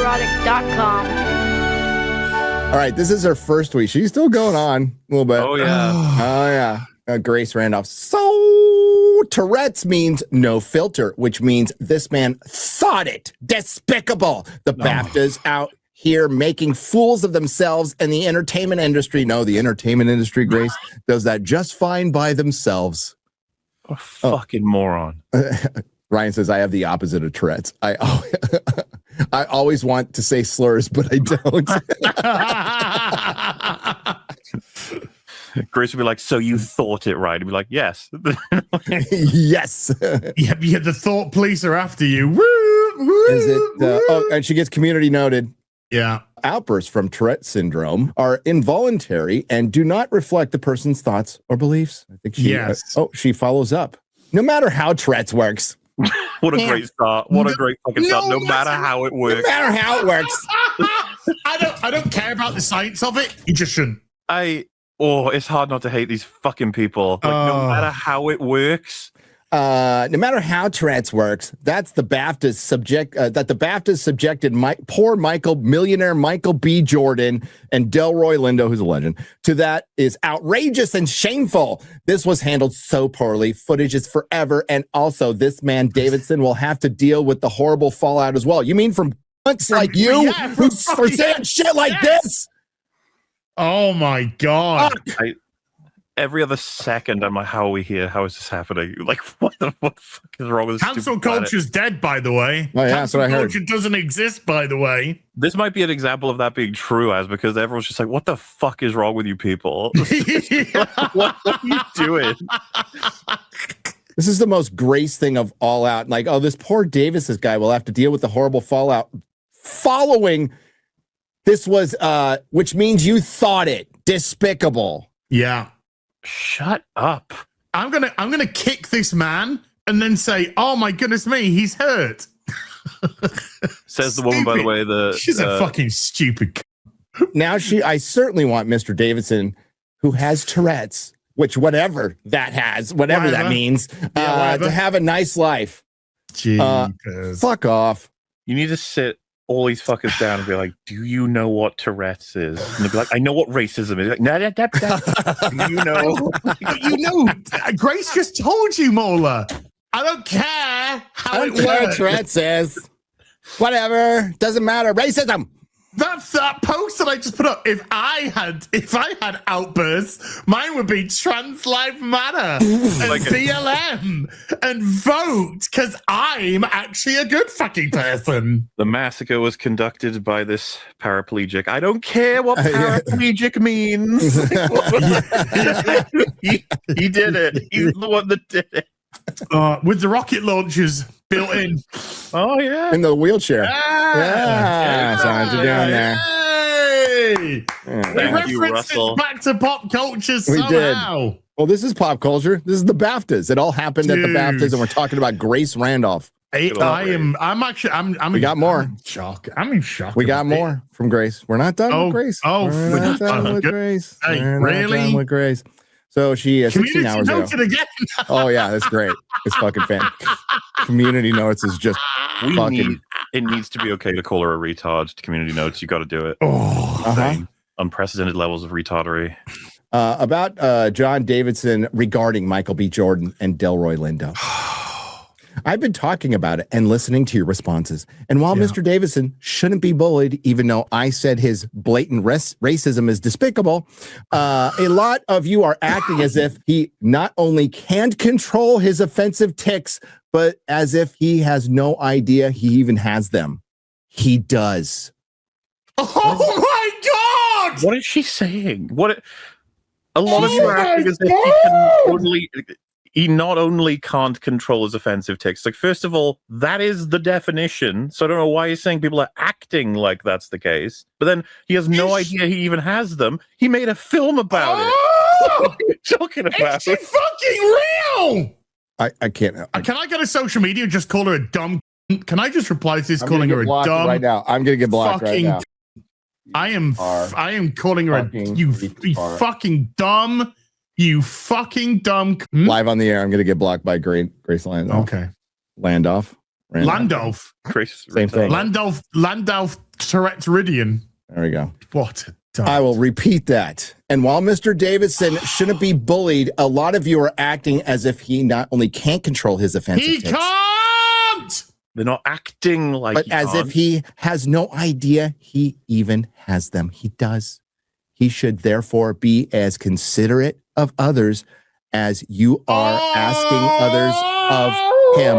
homoerotic.com. All right, this is her first week. She's still going on a little bit. Oh, yeah. Oh, yeah. Grace Randolph. So Tourette's means no filter, which means this man thought it. Despicable. The BAFTAs out here making fools of themselves, and the entertainment industry. No, the entertainment industry, Grace, does that just fine by themselves. What a fucking moron. Ryan says, I have the opposite of Tourette's. I always want to say slurs, but I don't. Grace would be like, so you thought it right? He'd be like, yes. Yes. Yeah, the thought police are after you. Woo, woo, Is it? And she gets community noted. Yeah. Outbursts from Tourette syndrome are involuntary and do not reflect the person's thoughts or beliefs. I think she. Yes. She follows up. No matter how Tourette's works. What a great start. What a great fucking start. No matter how it works. No matter how it works. I don't care about the science of it. You just shouldn't. It's hard not to hate these fucking people. Like, no matter how it works. No matter how Tourette's works, that's the BAFTAs subjected poor millionaire Michael B. Jordan and Delroy Lindo, who's a legend, to that is outrageous and shameful. This was handled so poorly. Footage is forever. And also this man, Davidson, will have to deal with the horrible fallout as well. You mean from cunts like you for saying shit like this? Oh my God. Every other second, I'm like, how are we here? How is this happening? Like, what the fuck is wrong with this? Cancel culture's dead, by the way. Oh, yeah, that's what I heard. Cancel culture doesn't exist, by the way. This might be an example of that being true, because everyone's just like, what the fuck is wrong with you people? What are you doing? This is the most Grace thing of all out. Like, this poor Davis's guy will have to deal with the horrible fallout following. This was, which means you thought it. Despicable. Yeah. Shut up. I'm gonna kick this man and then say, oh my goodness me, he's hurt. Says the woman, by the way, she's a fucking stupid. Now I certainly want Mr. Davidson, who has Tourette's, which whatever that means, to have a nice life. Fuck off. You need to sit all these fuckers down and be like, do you know what Tourette's is? And they'll be like, I know what racism is. Like, you know, Grace just told you, Mola. I don't care how it works. Tourette's is. Whatever. Doesn't matter. Racism. That's that post that I just put up. If I had outbursts, mine would be Trans Lives Matter and BLM and vote, because I'm actually a good fucking person. The massacre was conducted by this paraplegic. I don't care what paraplegic means. he did it. He's the one that did it. With the rocket launchers built in. Oh, yeah. In the wheelchair. Yeah. Sounds you're doing there. Hey! We referenced it back to pop culture somehow. We did. Well, this is pop culture. This is the BAFTAs. It all happened at the BAFTAs, and we're talking about Grace Randolph. We got more. I'm in shock. We got more from Grace. We're not done with Grace. We're not done with Grace. Hey, really? Not done with Grace. So she 16 hours ago. Again. Oh yeah, that's great. It's fucking fantastic. Community Notes is just it needs to be okay to call her a retard to Community Notes. You got to do it. Unprecedented levels of retardery. About John Davidson regarding Michael B. Jordan and Delroy Lindo. I've been talking about it and listening to your responses. And while Mr. Davidson shouldn't be bullied, even though I said his blatant racism is despicable, a lot of you are acting as if he not only can't control his offensive tics, but as if he has no idea he even has them. He does. Oh my God! What is she saying? A lot of you are acting as if he can only... He not only can't control his offensive tics. Like, first of all, that is the definition. So I don't know why he's saying people are acting like that's the case. But then he has no idea he even has them. He made a film about it. What are you talking about? Is she fucking real? I can't. Can I go to social media and just call her a dumb? Can I just reply to this calling her a dumb? Right now, I'm gonna get blocked right now. I am calling her a you fucking dumb. You fucking dumb. Live on the air, I'm going to get blocked by Grace Randolph. Okay. Randolph. Landolph. Grace. Same thing. Landolph Tourette's Ridian. There we go. What a dart. I will repeat that. And while Mr. Davidson shouldn't be bullied, a lot of you are acting as if he not only can't control his offensive He tics, can't! They're not acting like but he as can't. if he has no idea he even has them. He does. He should therefore be as considerate of others as you are asking others of him.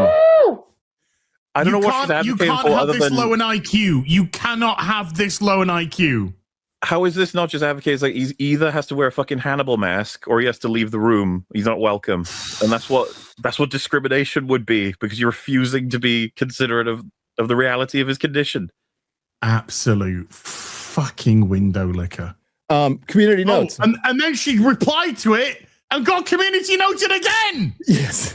I don't know what she's You advocating can't for have other this than low an IQ. You cannot have this low an IQ. how is this not just advocates like he either has to wear a fucking Hannibal mask or he has to leave the room. He's not welcome. And that's what discrimination would be, because you're refusing to be considerate of the reality of his condition. Absolute fucking window licker. Community notes. And then she replied to it and got community noted again. Yes.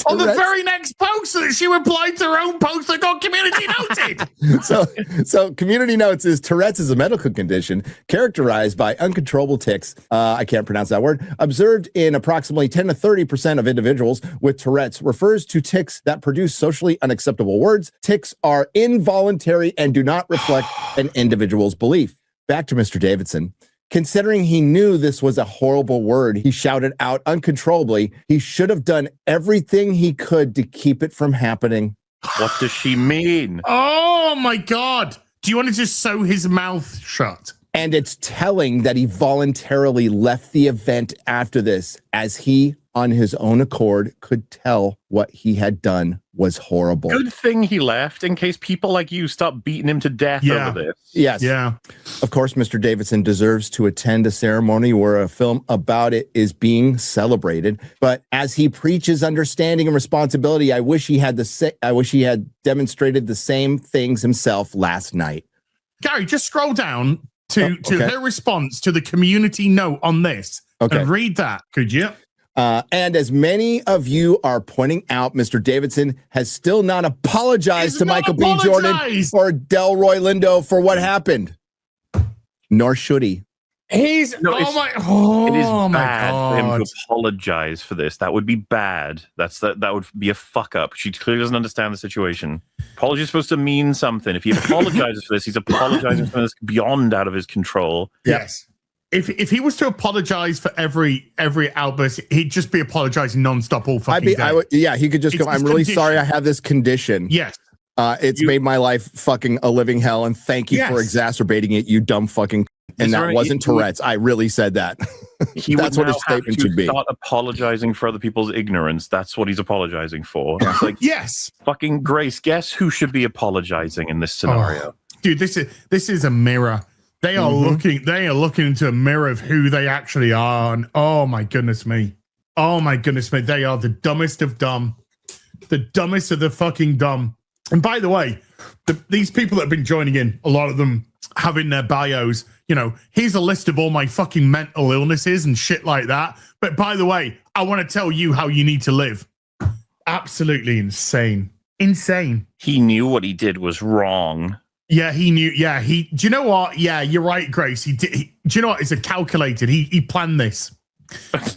On the very next post that she replied to her own post that got community noted. So community notes is Tourette's is a medical condition characterized by uncontrollable tics. I can't pronounce that word. Observed in approximately 10 to 30% of individuals with Tourette's, refers to tics that produce socially unacceptable words. Tics are involuntary and do not reflect an individual's belief. Back to Mr. Davidson. Considering he knew this was a horrible word, he shouted out uncontrollably. He should have done everything he could to keep it from happening. What does she mean? Oh my God. Do you want to just sew his mouth shut? And it's telling that he voluntarily left the event after this, as he, on his own accord, could tell what he had done was horrible. Good thing he left in case people like you stop beating him to death over this. Yes. Yeah. Of course, Mr. Davidson deserves to attend a ceremony where a film about it is being celebrated. But as he preaches understanding and responsibility, I wish he had demonstrated the same things himself last night. Gary, just scroll down to her response to the community note on this and read that, could you? And as many of you are pointing out, Mr. Davidson has still not apologized to Michael B. Jordan or Delroy Lindo for what happened. Nor should he. It is bad for him to apologize for this. That would be bad. That would be a fuck up. She clearly doesn't understand the situation. Apology is supposed to mean something. If he apologizes for this, he's apologizing for this beyond out of his control. Yes. If he was to apologize for every outburst, he'd just be apologizing nonstop all fucking day. He could just go, I'm really sorry I have this condition. Yes. It's made my life fucking a living hell, and thank you for exacerbating it, you dumb fucking. And that wasn't Tourette's. I really said that. That's what his statement should be. Start apologizing for other people's ignorance. That's what he's apologizing for. It's like, yes. Fucking Grace, guess who should be apologizing in this scenario? Dude, this is a mirror. They are looking into a mirror of who they actually are. And oh my goodness me. They are the dumbest of dumb. The dumbest of the fucking dumb. And by the way, these people that have been joining in, a lot of them have in their bios, here's a list of all my fucking mental illnesses and shit like that. But by the way, I want to tell you how you need to live. Absolutely insane. Insane. He knew what he did was wrong. Yeah, he knew. Yeah, do you know what? Yeah, you're right, Grace. He did. Do you know what? It's a calculated. He planned this.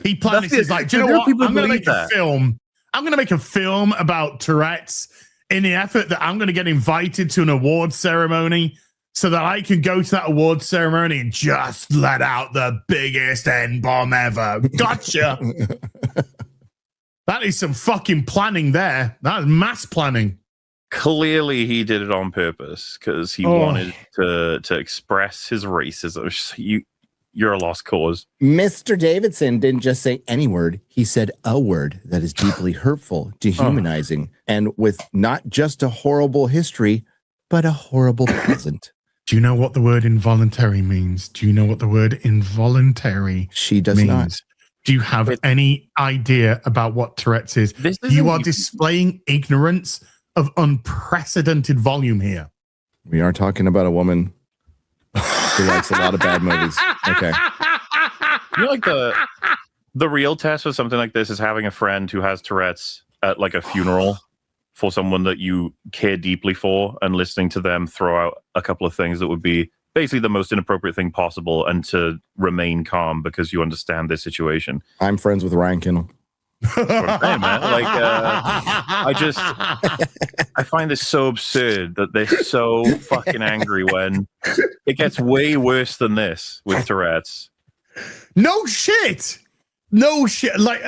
He planned this. He's like, do you know what? I'm going to make a film. I'm going to make a film about Tourette's in the effort that I'm going to get invited to an award ceremony so that I can go to that award ceremony and just let out the biggest N-bomb ever. Gotcha. That is some fucking planning there. That is mass planning. Clearly, he did it on purpose because he wanted to express his racism. You're a lost cause. Mr. Davidson didn't just say any word. He said a word that is deeply hurtful, dehumanizing, and with not just a horrible history, but a horrible present. Do you know what the word involuntary means? She does not. Do you have any idea about what Tourette's is? You are displaying ignorance of unprecedented volume here. We are talking about a woman who likes a lot of bad movies. Okay. Like the real test for something like this is having a friend who has Tourette's at like a funeral for someone that you care deeply for, and listening to them throw out a couple of things that would be basically the most inappropriate thing possible, and to remain calm because you understand this situation. I'm friends with Ryan Kindle. That's what I'm saying, man. Like, I find this so absurd that they're so fucking angry when it gets way worse than this with Tourette's. No shit. Like,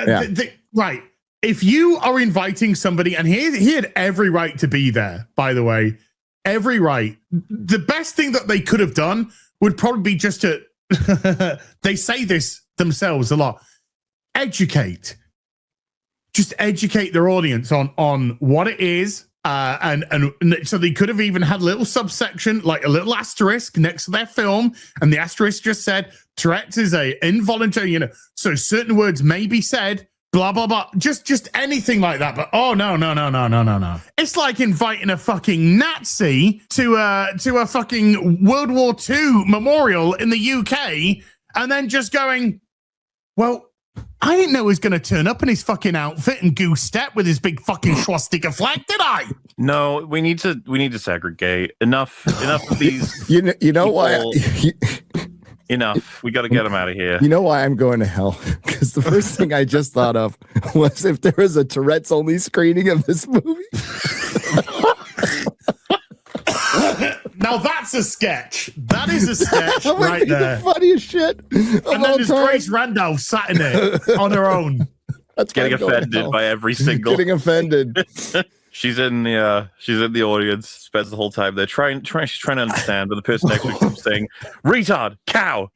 right. If you are inviting somebody, and he had every right to be there, by the way, every right. The best thing that they could have done would probably be just to, they say this themselves a lot, educate. Just educate their audience on what it is. And so they could have even had a little subsection, like a little asterisk next to their film. And the asterisk just said, Tourette's is a involuntary, so certain words may be said, blah, blah, blah. Just anything like that. But no. It's like inviting a fucking Nazi to a fucking World War II memorial in the UK and then just going, well, I didn't know he was going to turn up in his fucking outfit and goose step with his big fucking swastika flag, did I? No, we need to segregate. Enough of these. You know people. why? Enough. We got to get them out of here. You know why I'm going to hell? Because the first thing I just thought of was if there was a Tourette's only screening of this movie. Now that's a sketch. That is a sketch right there. The funniest shit. And then there's Grace Randolph sat in it on her own. That's getting offended by every single. Getting offended. She's in the audience. Spends the whole time there she's trying to understand, but the person next to her keeps saying, "Retard, cow,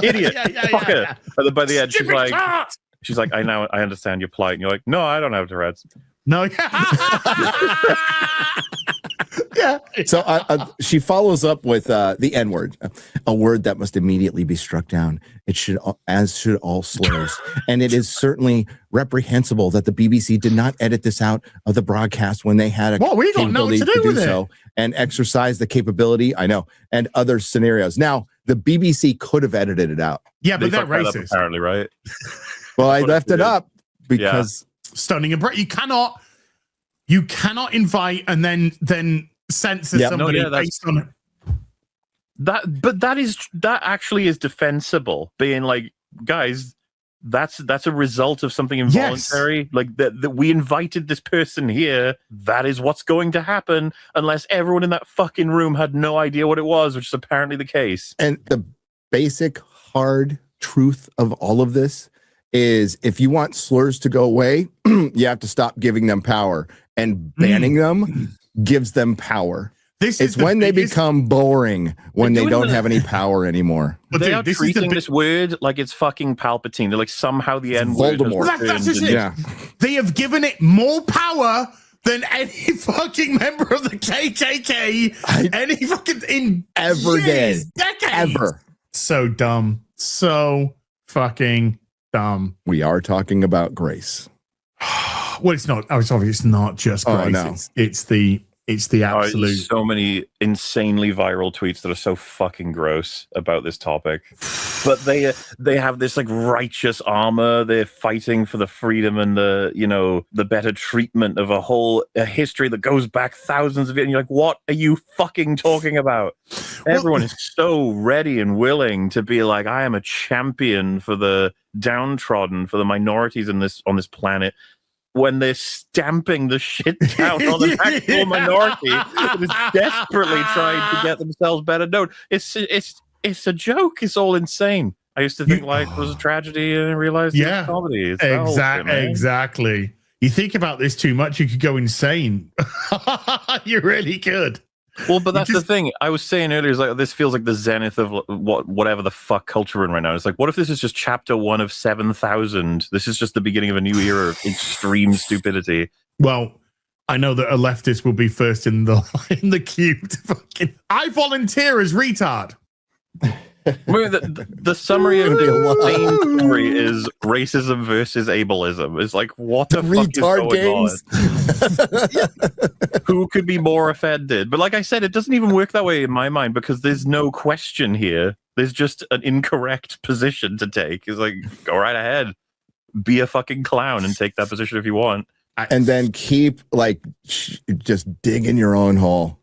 idiot, fucker." Yeah. And then by the end, she's like, I understand your plight. And you're like, no, I don't have Tourette's. No. Yeah. So she follows up with the N-word, a word that must immediately be struck down. It should, as should all slurs. And it is certainly reprehensible that the BBC did not edit this out of the broadcast when they had we got nothing to do with it. And exercise the capability. I know. And other scenarios. Now, the BBC could have edited it out. Yeah, but they're racist. Apparently, right? Well, I left it up because stunning and you cannot invite and then censor somebody based on that. But that actually is defensible. Being like, guys, that's a result of something involuntary. Yes. Like that we invited this person here. That is what's going to happen unless everyone in that fucking room had no idea what it was, which is apparently the case. And the basic hard truth of all of this is if you want slurs to go away, you have to stop giving them power, and banning them gives them power. It's when they become boring, when they don't have any power anymore. But they are treating this word like it's fucking Palpatine. They're like, somehow the N-word. That's just it. Yeah. They have given it more power than any fucking member of the KKK, any fucking decades. Ever. So dumb. So fucking dumb. We are talking about Grace. Well, it's not. It's obviously not just Grace. Oh, no. It's the absolute. So many insanely viral tweets that are so fucking gross about this topic. But they have this like righteous armor. They're fighting for the freedom and the better treatment of a history that goes back thousands of years. And you're like, what are you fucking talking about? Everyone is so ready and willing to be like, I am a champion for the downtrodden, for the minorities on this planet. When they're stamping the shit down on an actual minority that is desperately trying to get themselves better known. It's a joke. It's all insane. I used to think life was a tragedy and I realized it was comedy. Exactly. You think about this too much, you could go insane. You really could. Well, but that's the thing. I was saying earlier, is like this feels like the zenith of whatever the fuck culture we're in right now. It's like, what if this is just chapter 1 of 7,000? This is just the beginning of a new era of extreme stupidity. Well, I know that a leftist will be first in the queue to fucking. I volunteer as retard. The summary of the main story is racism versus ableism. It's like, what the fuck is going on? Who could be more offended? But like I said, it doesn't even work that way in my mind because there's no question here. There's just an incorrect position to take. It's like, go right ahead. Be a fucking clown and take that position if you want. And then keep like just digging your own hole.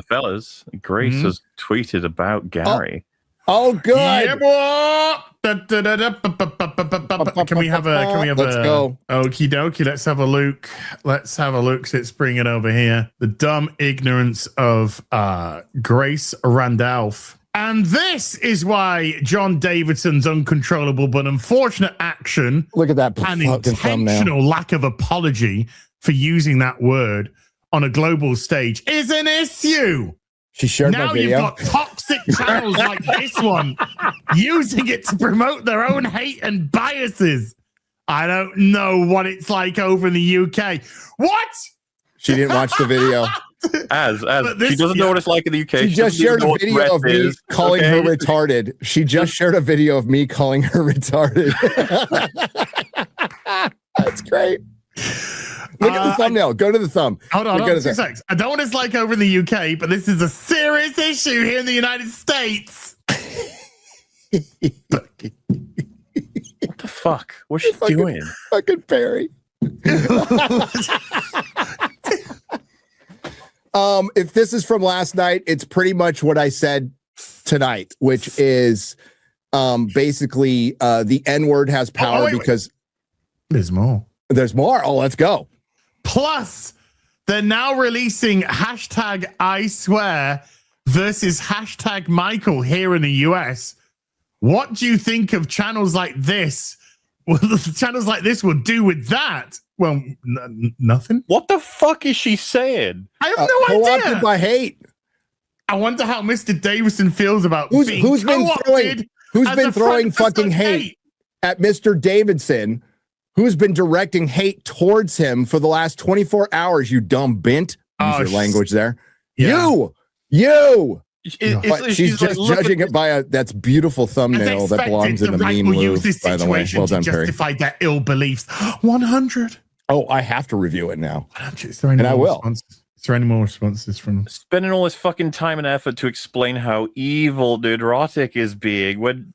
Fellas, Grace has tweeted about Gary. Oh, good. Yeah, boy. Can we have a? Let's go. Okie dokie. Let's have a look. Let's bring it over here. The dumb ignorance of Grace Randolph. And this is why John Davidson's uncontrollable but unfortunate action. Look at that and fucking intentional thumbnail. lack of apology for using that word on a global stage is an issue. She shared Now my video. you've got toxic channels like this one using it to promote their own hate and biases. I don't know what it's like over in the UK. What? She didn't watch the video. As she doesn't know what it's like in the UK. She just shared a video of me calling her retarded. She just shared a video of me calling her retarded. That's great. Look at the thumbnail. Go to the thumb. Hold on 2 seconds. I don't know what it's like over in the UK, but this is a serious issue here in the United States. What the fuck? What's she doing? Fucking Perry. If this is from last night, it's pretty much what I said tonight, which is basically the N-word has power because there's more. There's more. Oh, let's go. Plus, they're now releasing hashtag I swear versus hashtag Michael here in the US. What do you think of channels like this? Well, channels like this will do with that. Well, nothing. What the fuck is she saying? I have no idea. Co-opted by hate. I wonder how Mr. Davison feels about who's been throwing fucking hate at Mr. Davidson. Who's been directing hate towards him for the last 24 hours, you dumb bint? Use your language there. Yeah. You. She's just judging it by that's beautiful thumbnail that belongs in the meme loop, by the way. Well done, Perry. Justify their ill beliefs. 100. Oh, I have to review it now. Is there any more responses from spending all this fucking time and effort to explain how evil Tourette is being when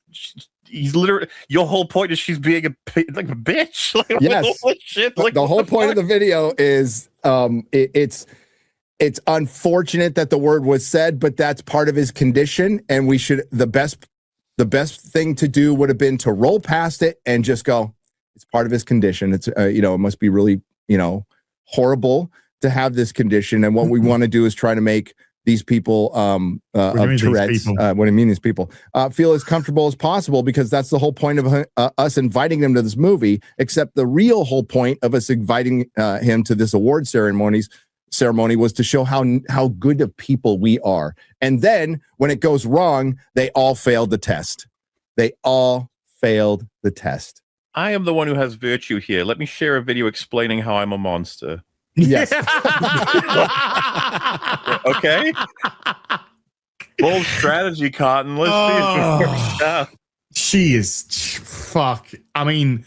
he's literally, your whole point is she's being a bitch. Like, yes. Shit. Like, the whole point of the video is it's unfortunate that the word was said, but that's part of his condition. And we should, the best thing to do would have been to roll past it and just go, it's part of his condition. It's, it must be really, horrible to have this condition. And what we want to do is try to make these people of Tourette's, what do you mean these people, feel as comfortable as possible, because that's the whole point of us inviting them to this movie, except the real whole point of us inviting him to this award ceremony was to show how good of people we are. And then when it goes wrong, they all failed the test. I am the one who has virtue here. Let me share a video explaining how I'm a monster. Yes. Okay. Bold strategy, Cotton. Let's see if it works out. She is fuck. I mean,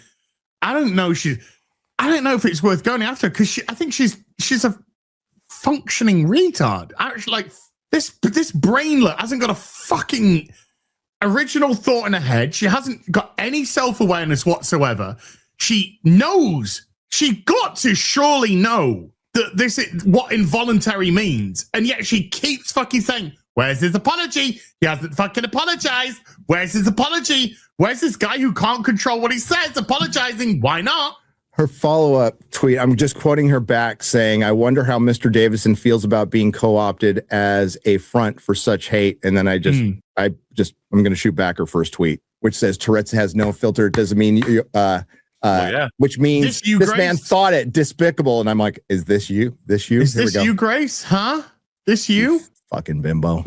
I don't know if it's worth going after, because I think she's a functioning retard. Actually, like this brainlet hasn't got a fucking original thought in her head. She hasn't got any self-awareness whatsoever. She knows. She got to surely know that this is what involuntary means. And yet she keeps fucking saying, where's his apology? He hasn't fucking apologized. Where's his apology? Where's this guy who can't control what he says apologizing? Why not? Her follow-up tweet, I'm just quoting her back, saying, I wonder how Mr. Davison feels about being co-opted as a front for such hate. And then I'm going to shoot back her first tweet, which says Tourette's has no filter. It doesn't mean which means this man thought it despicable. And I'm like, is this you? Is this you, Grace? Huh? This you? Fucking bimbo.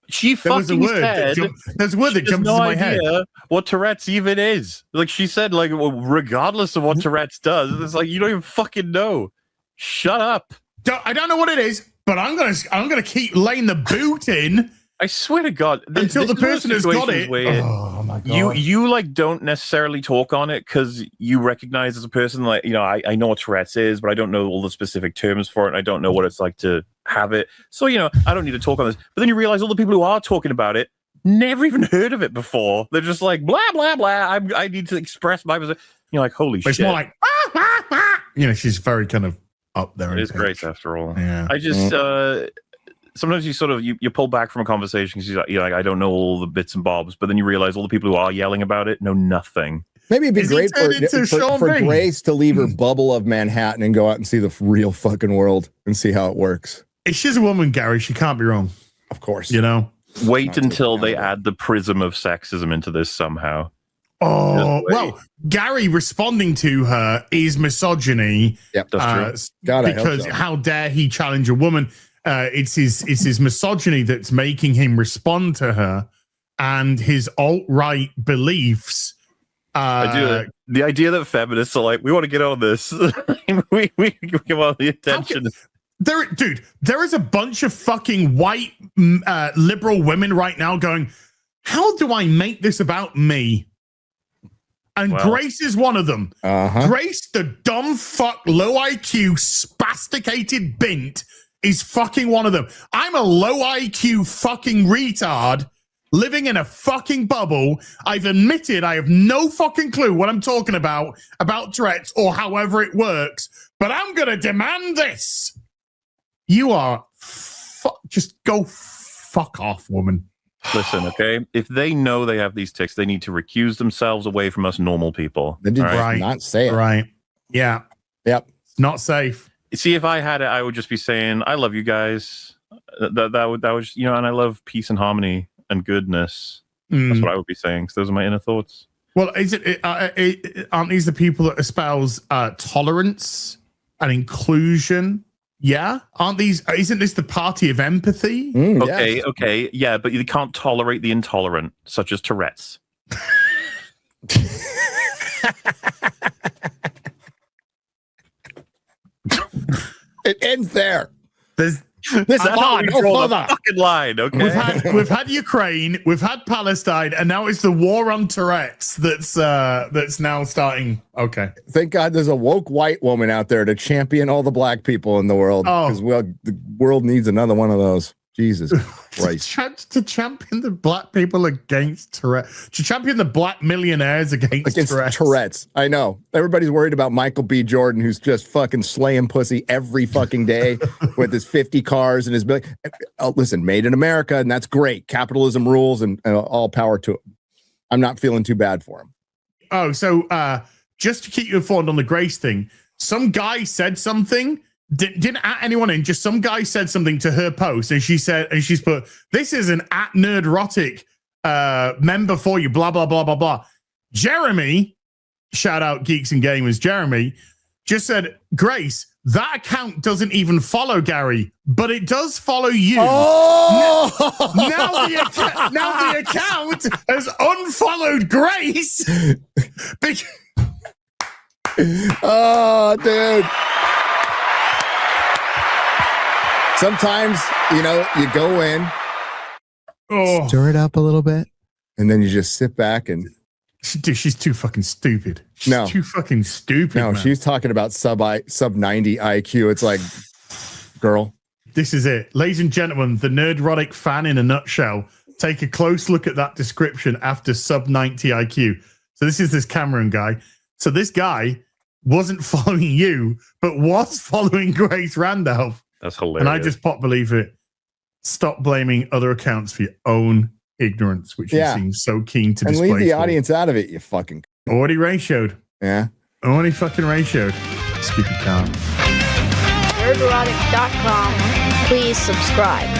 She fucking said there's a word that jumps into my head. What Tourette's even is. Like she said, like, well, regardless of what Tourette's does, it's like you don't even fucking know. Shut up. I don't know what it is, but I'm gonna keep laying the boot in. I swear to God, until the person has got it. Oh my God. You like don't necessarily talk on it because you recognize as a person, like, I know what Tourette's is, but I don't know all the specific terms for it. And I don't know what it's like to have it. So, I don't need to talk on this. But then you realize all the people who are talking about it never even heard of it before. They're just like, blah, blah, blah. I need to express my position. You're like, holy shit. It's more like, she's very kind of up there. It is Grace after all. Yeah. I just, sometimes you sort of you pull back from a conversation because you're like, I don't know all the bits and bobs, but then you realize all the people who are yelling about it know nothing. Maybe it'd be great for Grace to leave her bubble of Manhattan and go out and see the real fucking world and see how it works. If she's a woman, Gary, she can't be wrong. Of course. You know? Wait until they add the prism of sexism into this somehow. Oh, well, Gary responding to her is misogyny. Yep, that's true. God, because how dare he challenge a woman? It's his misogyny that's making him respond to her, and his alt-right beliefs. The idea that feminists are like, we want to get on this. we give all the attention. There is a bunch of fucking white liberal women right now going, how do I make this about me? And Grace is one of them. Grace, the dumb fuck, low IQ, spasticated bint, is fucking one of them. I'm a low IQ fucking retard living in a fucking bubble. I've admitted I have no fucking clue what I'm talking about Tourette's or however it works, but I'm going to demand this. You are just go fuck off, woman. Listen, okay? If they know they have these tics, they need to recuse themselves away from us normal people. They did not say it. Right. Yeah. Yep. It's not safe. See, if I had it, I would just be saying, I love you guys. That would just, and I love peace and harmony and goodness. That's what I would be saying. So those are my inner thoughts. Well, aren't these the people that espouse tolerance and inclusion? Yeah, isn't this the party of empathy? Okay, yeah, but you can't tolerate the intolerant, such as Tourette's. It ends there. This fucking line. Okay, we've had Ukraine, we've had Palestine, and now it's the war on Tourette's that's now starting. Okay, thank God there's a woke white woman out there to champion all the black people in the world, because the world needs another one of those. Jesus Christ. To champion the black people against Tourette. To champion the black millionaires against Tourette's. I know. Everybody's worried about Michael B. Jordan, who's just fucking slaying pussy every fucking day with his 50 cars and his... listen, made in America, and that's great. Capitalism rules, and all power to it. I'm not feeling too bad for him. Oh, so just to keep you informed on the Grace thing, some guy said something... Didn't at anyone in, just some guy said something to her post, and she's put, this is an at Nerdrotic member for you, blah, blah, blah, blah, blah. Jeremy, shout out Geeks and Gamers, Jeremy, just said, Grace, that account doesn't even follow Gary, but it does follow you. Oh! Now the account has unfollowed Grace. Oh, dude. Sometimes, you go in, stir it up a little bit, and then you just sit back and... Dude, she's too fucking stupid. She's too fucking stupid, No, man. She's talking about sub 90 IQ. It's like, girl. This is it. Ladies and gentlemen, the Nerdrotic fan in a nutshell. Take a close look at that description after sub 90 IQ. So this is this Cameron guy. So this guy wasn't following you, but was following Grace Randolph. That's hilarious. And I just believe it. Stop blaming other accounts for your own ignorance, which you seem so keen to display. And leave the audience out of it, you fucking... Already ratioed. Yeah. Already fucking ratioed. Stupid cow. Nerdrotic.com. Please subscribe.